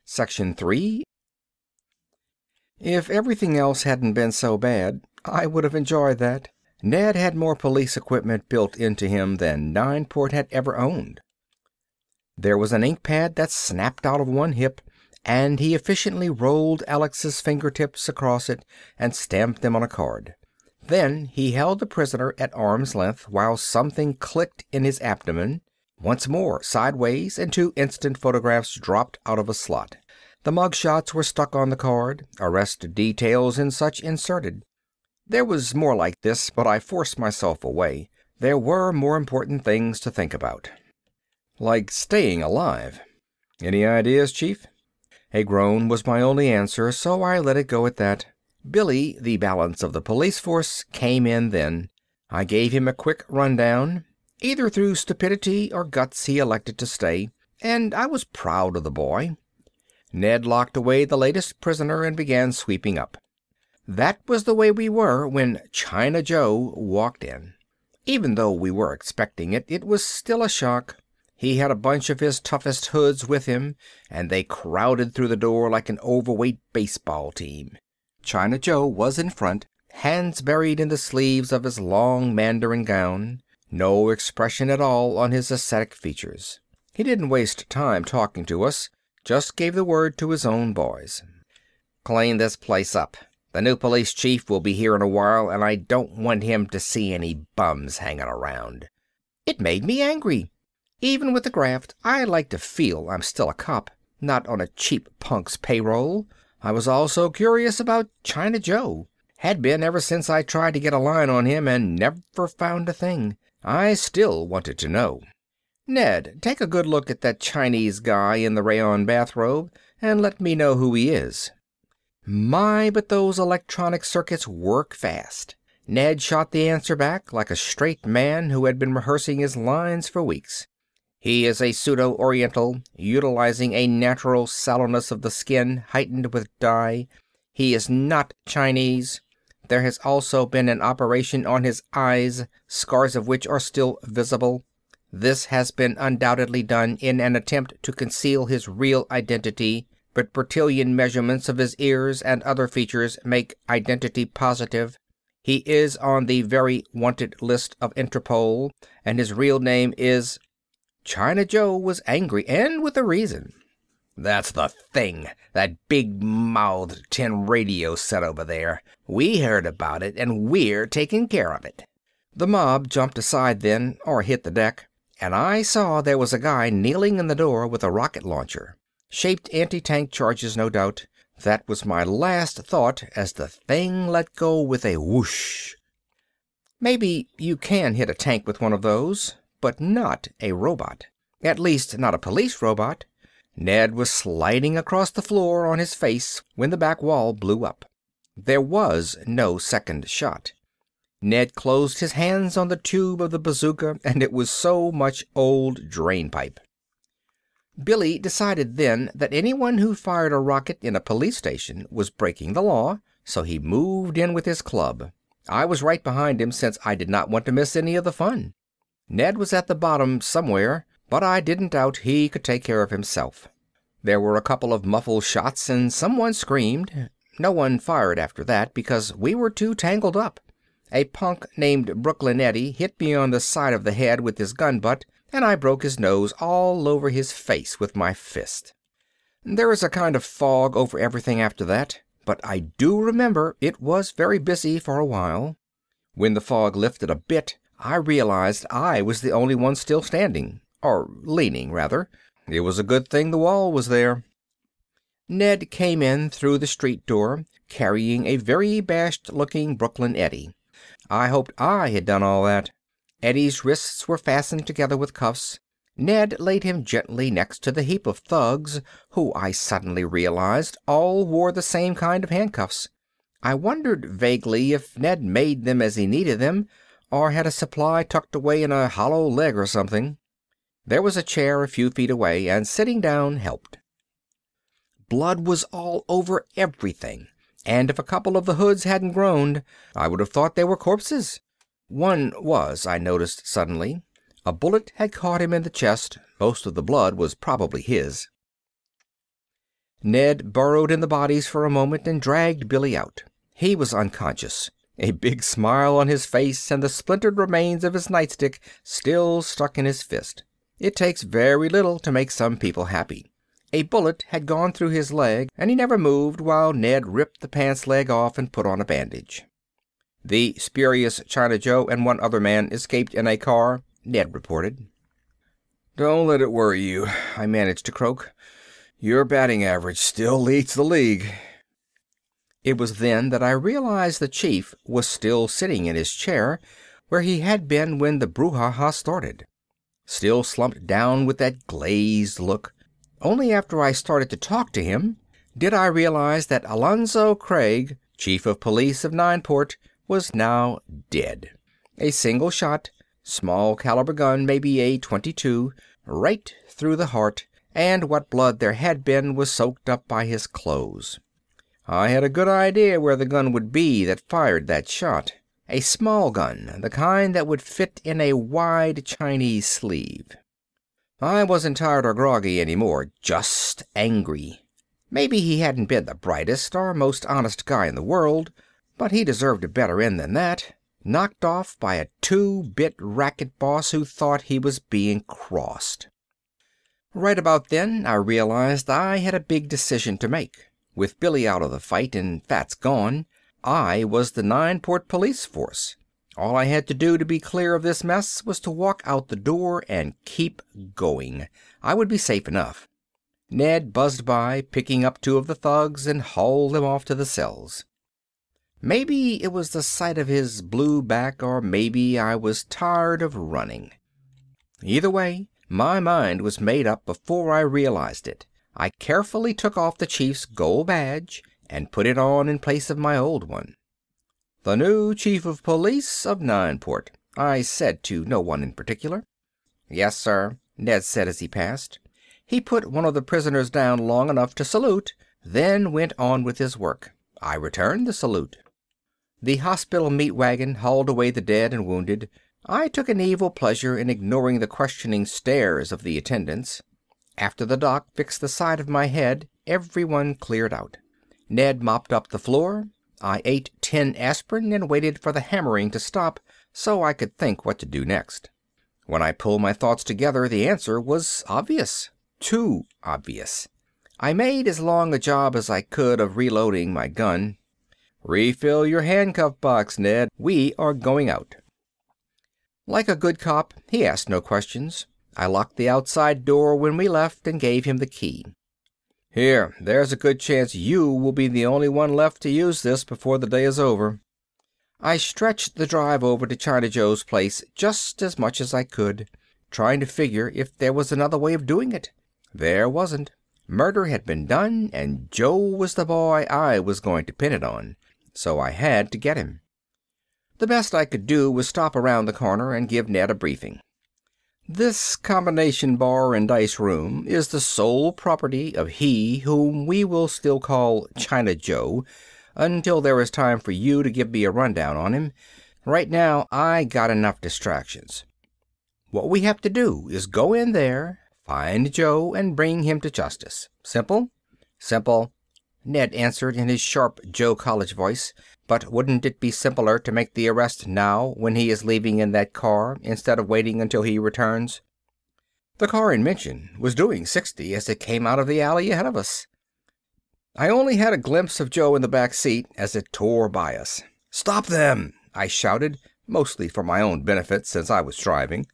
Section 3. If everything else hadn't been so bad, I would have enjoyed that. Ned had more police equipment built into him than Nineport had ever owned. There was an ink pad that snapped out of one hip, and he efficiently rolled Alex's fingertips across it and stamped them on a card. Then he held the prisoner at arm's length while something clicked in his abdomen. Once more, sideways, and 2 instant photographs dropped out of a slot. The mugshots were stuck on the card, arrest details and such inserted. There was more like this, but I forced myself away. There were more important things to think about. Like staying alive. Any ideas, Chief? A groan was my only answer, so I let it go at that. Billy, the balance of the police force, came in then. I gave him a quick rundown. Either through stupidity or guts he elected to stay, and I was proud of the boy. Ned locked away the latest prisoner and began sweeping up. That was the way we were when China Joe walked in. Even though we were expecting it, it was still a shock. He had a bunch of his toughest hoods with him, and they crowded through the door like an overweight baseball team. China Joe was in front, hands buried in the sleeves of his long mandarin gown, no expression at all on his ascetic features. He didn't waste time talking to us, just gave the word to his own boys. "Clean this place up. The new police chief will be here in a while, and I don't want him to see any bums hanging around." It made me angry. Even with the graft, I like to feel I'm still a cop, not on a cheap punk's payroll. I was also curious about China Joe. Had been ever since I tried to get a line on him and never found a thing. I still wanted to know. "Ned, take a good look at that Chinese guy in the rayon bathrobe and let me know who he is." My, but those electronic circuits work fast. Ned shot the answer back like a straight man who had been rehearsing his lines for weeks. "He is a pseudo-oriental, utilizing a natural sallowness of the skin heightened with dye. He is not Chinese. There has also been an operation on his eyes, scars of which are still visible. This has been undoubtedly done in an attempt to conceal his real identity, but Bertillon measurements of his ears and other features make identity positive. He is on the very wanted list of Interpol, and his real name is—" China Joe was angry, and with a reason. "That's the thing, that big-mouthed tin radio set over there. We heard about it, and we're taking care of it." The mob jumped aside then, or hit the deck, and I saw there was a guy kneeling in the door with a rocket launcher. Shaped anti-tank charges, no doubt. That was my last thought as the thing let go with a whoosh. Maybe you can hit a tank with one of those, but not a robot. At least, not a police robot. Ned was sliding across the floor on his face when the back wall blew up. There was no second shot. Ned closed his hands on the tube of the bazooka, and it was so much old drainpipe. Billy decided then that anyone who fired a rocket in a police station was breaking the law, so he moved in with his club. I was right behind him since I did not want to miss any of the fun. Ned was at the bottom somewhere, but I didn't doubt he could take care of himself. There were a couple of muffled shots and someone screamed. No one fired after that because we were too tangled up. A punk named Brooklyn Eddie hit me on the side of the head with his gun butt, and I broke his nose all over his face with my fist. There is a kind of fog over everything after that, but I do remember it was very busy for a while. When the fog lifted a bit, I realized I was the only one still standing. Or leaning, rather. It was a good thing the wall was there. Ned came in through the street door, carrying a very bashed-looking Brooklyn Eddie. I hoped I had done all that. Eddie's wrists were fastened together with cuffs. Ned laid him gently next to the heap of thugs, who I suddenly realized all wore the same kind of handcuffs. I wondered vaguely if Ned made them as he needed them, or had a supply tucked away in a hollow leg or something. There was a chair a few feet away, and sitting down helped. Blood was all over everything, and if a couple of the hoods hadn't groaned, I would have thought they were corpses. One was, I noticed suddenly. A bullet had caught him in the chest. Most of the blood was probably his. Ned burrowed in the bodies for a moment and dragged Billy out. He was unconscious, a big smile on his face and the splintered remains of his nightstick still stuck in his fist. It takes very little to make some people happy. A bullet had gone through his leg, and he never moved while Ned ripped the pants leg off and put on a bandage. "The spurious China Joe and one other man escaped in a car," Ned reported. "Don't let it worry you," I managed to croak. "Your batting average still leads the league." It was then that I realized the chief was still sitting in his chair where he had been when the brouhaha started. Still slumped down with that glazed look. Only after I started to talk to him did I realize that Alonzo Craig, chief of police of Nineport, was now dead. A single shot, small caliber gun, maybe a .22, right through the heart, and what blood there had been was soaked up by his clothes. I had a good idea where the gun would be that fired that shot. A small gun, the kind that would fit in a wide Chinese sleeve. I wasn't tired or groggy anymore, just angry. Maybe he hadn't been the brightest or most honest guy in the world, but he deserved a better end than that. Knocked off by a 2-bit racket boss who thought he was being crossed. Right about then, I realized I had a big decision to make. With Billy out of the fight and Fats gone, I was the Nineport police force. All I had to do to be clear of this mess was to walk out the door and keep going. I would be safe enough. Ned buzzed by, picking up 2 of the thugs and hauled them off to the cells. Maybe it was the sight of his blue back, or maybe I was tired of running. Either way, my mind was made up before I realized it. I carefully took off the chief's gold badge and put it on in place of my old one. "The new chief of police of Nineport," I said to no one in particular. "Yes, sir," Ned said as he passed. He put one of the prisoners down long enough to salute, then went on with his work. I returned the salute. The hospital meat wagon hauled away the dead and wounded. I took an evil pleasure in ignoring the questioning stares of the attendants. After the doc fixed the side of my head, everyone cleared out. Ned mopped up the floor. I ate 10 aspirin and waited for the hammering to stop so I could think what to do next. When I pulled my thoughts together, the answer was obvious. Too obvious. I made as long a job as I could of reloading my gun. "Refill your handcuff box, Ned. We are going out." Like a good cop, he asked no questions. I locked the outside door when we left and gave him the key. "Here, there's a good chance you will be the only one left to use this before the day is over." I stretched the drive over to China Joe's place just as much as I could, trying to figure if there was another way of doing it. There wasn't. Murder had been done, and Joe was the boy I was going to pin it on, so I had to get him. The best I could do was stop around the corner and give Ned a briefing. "This combination bar and dice room is the sole property of he whom we will still call China Joe until there is time for you to give me a rundown on him. Right now, I got enough distractions. What we have to do is go in there, find Joe, and bring him to justice. Simple?" "Simple," Ned answered in his sharp Joe College voice. "But wouldn't it be simpler to make the arrest now when he is leaving in that car instead of waiting until he returns?" The car in mention was doing 60 as it came out of the alley ahead of us. I only had a glimpse of Joe in the back seat as it tore by us. "Stop them!" I shouted, mostly for my own benefit since I was driving.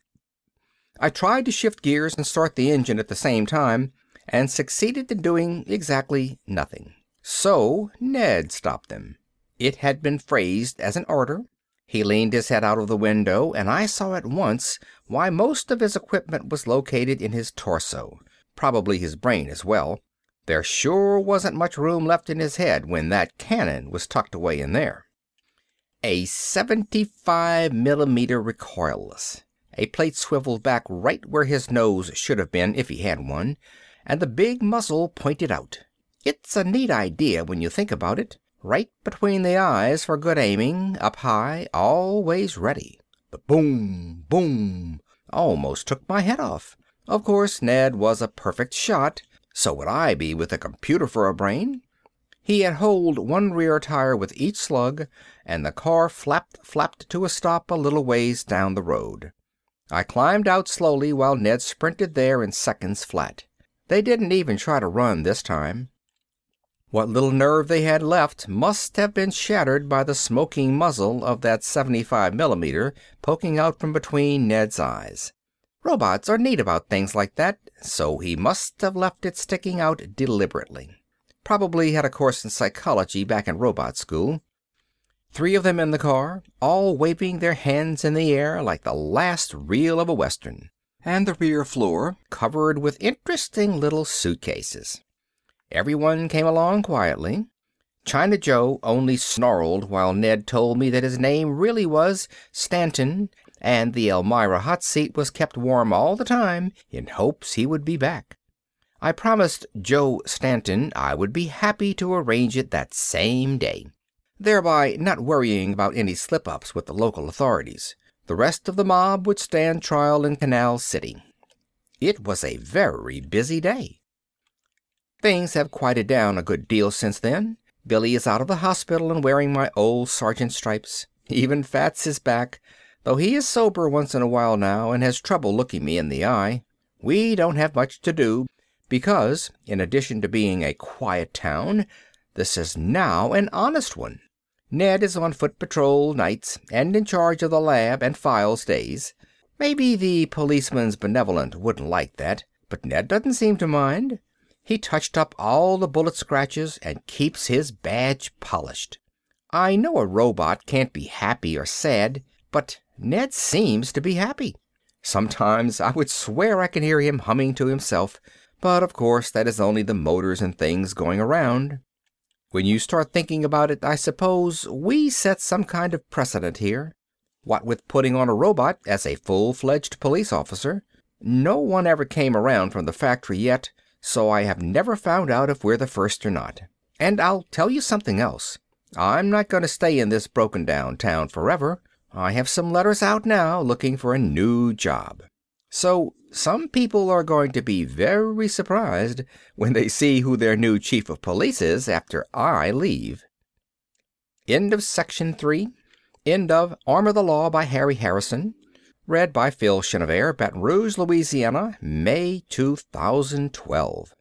I tried to shift gears and start the engine at the same time, and succeeded in doing exactly nothing. So Ned stopped them. It had been phrased as an order. He leaned his head out of the window, and I saw at once why most of his equipment was located in his torso. Probably his brain as well. There sure wasn't much room left in his head when that cannon was tucked away in there. A 75mm recoilless. A plate swiveled back right where his nose should have been if he had one, and the big muzzle pointed out. It's a neat idea when you think about it. Right between the eyes for good aiming, up high, always ready. The boom, boom, almost took my head off. Of course, Ned was a perfect shot, So would I be with a computer for a brain. He had holed one rear tire with each slug, and the car flapped to a stop a little ways down the road. I climbed out slowly while Ned sprinted there in seconds flat. They didn't even try to run this time. What little nerve they had left must have been shattered by the smoking muzzle of that 75mm poking out from between Ned's eyes. Robots are neat about things like that, so he must have left it sticking out deliberately. Probably had a course in psychology back in robot school. 3 of them in the car, all waving their hands in the air like the last reel of a western, and the rear floor covered with interesting little suitcases. Everyone came along quietly. China Joe only snarled while Ned told me that his name really was Stanton, and the Elmira hot seat was kept warm all the time in hopes he would be back. I promised Joe Stanton I would be happy to arrange it that same day, thereby not worrying about any slip-ups with the local authorities. The rest of the mob would stand trial in Canal City. It was a very busy day. Things have quieted down a good deal since then. Billy is out of the hospital and wearing my old sergeant stripes. Even Fats is back, though he is sober once in a while now and has trouble looking me in the eye. We don't have much to do, because, in addition to being a quiet town, this is now an honest one. Ned is on foot patrol nights and in charge of the lab and files days. Maybe the policeman's benevolent wouldn't like that, but Ned doesn't seem to mind. He touched up all the bullet scratches and keeps his badge polished. I know a robot can't be happy or sad, but Ned seems to be happy. Sometimes I would swear I can hear him humming to himself, but of course that is only the motors and things going around. When you start thinking about it, I suppose we set some kind of precedent here. What with putting on a robot as a full-fledged police officer. No one ever came around from the factory yet, so I have never found out if we're the first or not. And I'll tell you something else. I'm not going to stay in this broken-down town forever. I have some letters out now looking for a new job. So some people are going to be very surprised when they see who their new chief of police is after I leave. End of Section 3. End of Arm of the Law by Harry Harrison. Read by Phil Chenevert, Baton Rouge, Louisiana, May 2012.